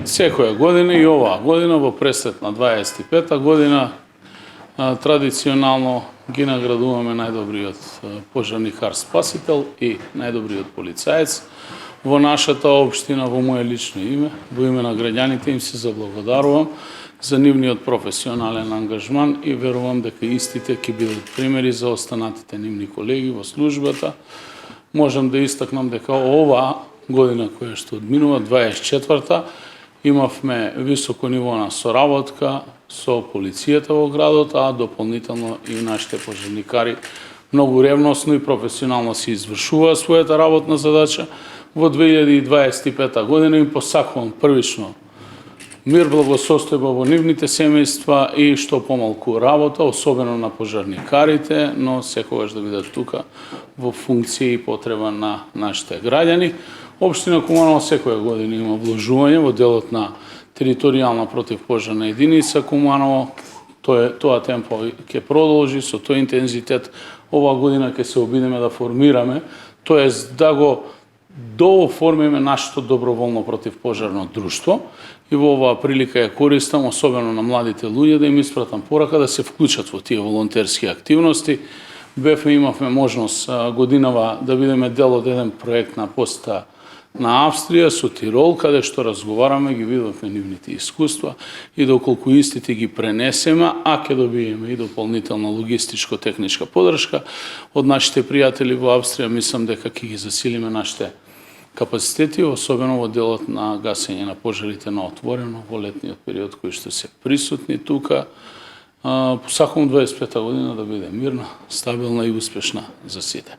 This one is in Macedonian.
Секоја година и оваа година во пресет на 25-та година традиционално ги наградуваме најдобриот пожарникар спасител и најдобриот полицаец во нашата општина. Во моје лично име, во име на граѓаните им се заблагодарувам за нивниот професионален ангажман и верувам дека истите ќе бидат примери за останатите нивни колеги во службата. Можам да истакнам дека оваа година која што одминува, 24-та, имавме високо ниво на соработка со полицијата во градот, а дополнително и нашите пожарникари многу ревносно и професионално се извршуваа својата работна задача. Во 2025 година им посакувам првично мир, благосостојба во нивните семејства и што помалку работа, особено на пожарникарите, но секогаш да бидат тука во функција и потреба на нашите граѓани. Општина Куманово секоја година има вложување во делот на територијална противпожарна единица Куманово. Тоа темпо ќе продолжи со тој интензитет. Ова година ќе се обидеме да формираме, тоест да го дооформиме нашето доброволно противпожарно друштво. И во оваа прилика ја користам, особено на младите луѓе, да им испратам порака да се вклучат во тие волонтерски активности. Имавме можност годинава да бидеме дел од еден проект на посета на Австрија со Тирол, каде што разговараме, ги видовме нивните искуства и доколку истите ги пренесеме, а ќе добиеме и дополнителна логистичко-техничка подршка од нашите пријатели во Австрија, мислам дека ќе ги засилиме нашите капацитети, особено во делот на гасење на пожарите на отворено во летниот период кои што се присутни тука. Посакувам 25-та година да биде мирна, стабилна и успешна за сите.